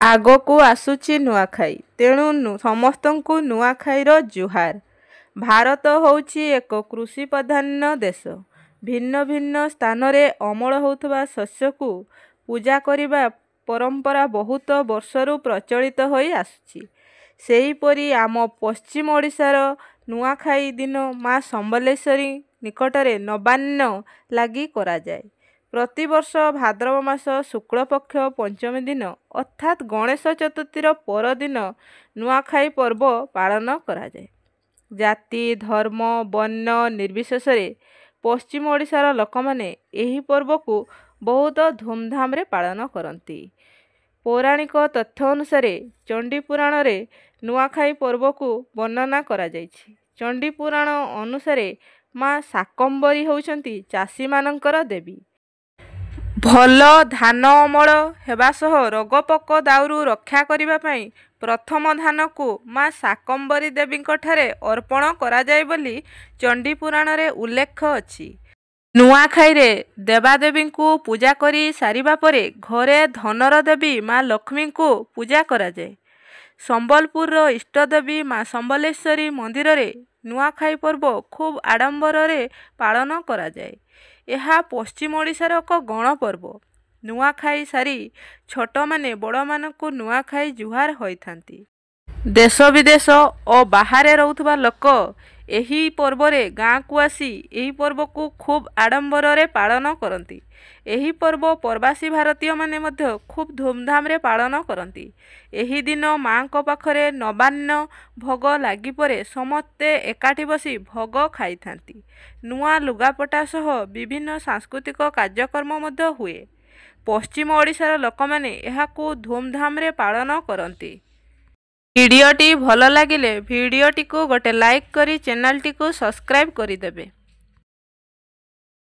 ଆଗକୁ ଆସୁଛି ନୂଆଖାଇ, ତେଣୁ ସମସ୍ତଙ୍କୁ ନୂଆଖାଇର ଜୁହାର। ଭାରତ ହେଉଛି ଏକ କୃଷିପ୍ରଧାନ ଦେଶ। ଭିନ୍ନ ଭିନ୍ନ ସ୍ଥାନରେ ଅମଳ ହେଉଥିବା ଶସ୍ୟକୁ ପୂଜା କରିବା ପରମ୍ପରା ବହୁତ ବର୍ଷରୁ ପ୍ରଚଳିତ ହୋଇ ଆସୁଛି। ସେହିପରି ଆମ ପଶ୍ଚିମ ଓଡ଼ିଶାର ନୂଆଖାଇ ଦିନ ମା ସମ୍ବଲେଶ୍ୱରୀ ନିକଟରେ ନବାନ୍ନ ଲାଗି କରାଯାଏ। ପ୍ରତିବର୍ଷ ଭାଦ୍ରବ ମାସ ଶୁକ୍ଳପକ୍ଷ ପଞ୍ଚମୀ ଦିନ ଅର୍ଥାତ୍ ଗଣେଶ ଚତୁର୍ଥୀର ପରଦିନ ନୂଆଖାଇ ପର୍ବ ପାଳନ କରାଯାଏ। ଜାତି, ଧର୍ମ, ବର୍ଣ୍ଣ ନିର୍ବିଶେଷରେ ପଶ୍ଚିମ ଓଡ଼ିଶାର ଲୋକମାନେ ଏହି ପର୍ବକୁ ବହୁତ ଧୁମଧାମରେ ପାଳନ କରନ୍ତି। ପୌରାଣିକ ତଥ୍ୟ ଅନୁସାରେ ଚଣ୍ଡୀପୁରାଣରେ ନୂଆଖାଇ ପର୍ବକୁ ବର୍ଣ୍ଣନା କରାଯାଇଛି। ଚଣ୍ଡୀପୁରାଣ ଅନୁସାରେ ମା ଶାକମ୍ଭରୀ ହେଉଛନ୍ତି ଚାଷୀମାନଙ୍କର ଦେବୀ। ଭଲ ଧାନ ଅମଳ ହେବା ସହ ରୋଗପୋକ ଦାଉରୁ ରକ୍ଷା କରିବା ପାଇଁ ପ୍ରଥମ ଧାନକୁ ମା ଶାକମ୍ଭରୀ ଦେବୀଙ୍କଠାରେ ଅର୍ପଣ କରାଯାଏ ବୋଲି ଚଣ୍ଡୀପୁରାଣରେ ଉଲ୍ଲେଖ ଅଛି। ନୂଆଖାଇରେ ଦେବାଦେବୀଙ୍କୁ ପୂଜା କରି ସାରିବା ପରେ ଘରେ ଧନର ଦେବୀ ମା ଲକ୍ଷ୍ମୀଙ୍କୁ ପୂଜା କରାଯାଏ। ସମ୍ବଲପୁରର ଇଷ୍ଟଦେବୀ ମା ସମ୍ବଲେଶ୍ୱରୀ ମନ୍ଦିରରେ ନୂଆଖାଇ ପର୍ବ ଖୁବ୍ ଆଡ଼ମ୍ବରରେ ପାଳନ କରାଯାଏ। ଏହା ପଶ୍ଚିମ ଓଡ଼ିଶାର ଏକ ଗଣପର୍ବ। ନୂଆଖାଇ ସାରି ଛୋଟମାନେ ବଡ଼ମାନଙ୍କୁ ନୂଆଖାଇ ଜୁହାର ହୋଇଥାନ୍ତି। ଦେଶ ବିଦେଶ ଓ ବାହାରେ ରହୁଥିବା ଲୋକ ଏହି ପର୍ବରେ ଗାଁକୁ ଆସି ଏହି ପର୍ବକୁ ଖୁବ୍ ଆଡ଼ମ୍ବରରେ ପାଳନ କରନ୍ତି। ଏହି ପର୍ବ ପ୍ରବାସୀ ଭାରତୀୟମାନେ ମଧ୍ୟ ଖୁବ୍ ଧୁମଧାମରେ ପାଳନ କରନ୍ତି। ଏହି ଦିନ ମାଙ୍କ ପାଖରେ ନବାନ୍ନ ଭୋଗ ଲାଗି ପରେ ସମସ୍ତେ ଏକାଠି ବସି ଭୋଗ ଖାଇଥାନ୍ତି। ନୂଆ ଲୁଗାପଟା ସହ ବିଭିନ୍ନ ସାଂସ୍କୃତିକ କାର୍ଯ୍ୟକ୍ରମ ମଧ୍ୟ ହୁଏ। ପଶ୍ଚିମ ଓଡ଼ିଶାର ଲୋକମାନେ ଏହାକୁ ଧୁମଧାମରେ ପାଳନ କରନ୍ତି। ଭିଡ଼ିଓଟି ଭଲ ଲାଗିଲେ ଭିଡ଼ିଓଟିକୁ ଗୋଟେ ଲାଇକ୍ କରି ଚ୍ୟାନେଲଟିକୁ ସବସ୍କ୍ରାଇବ୍ କରିଦେବେ।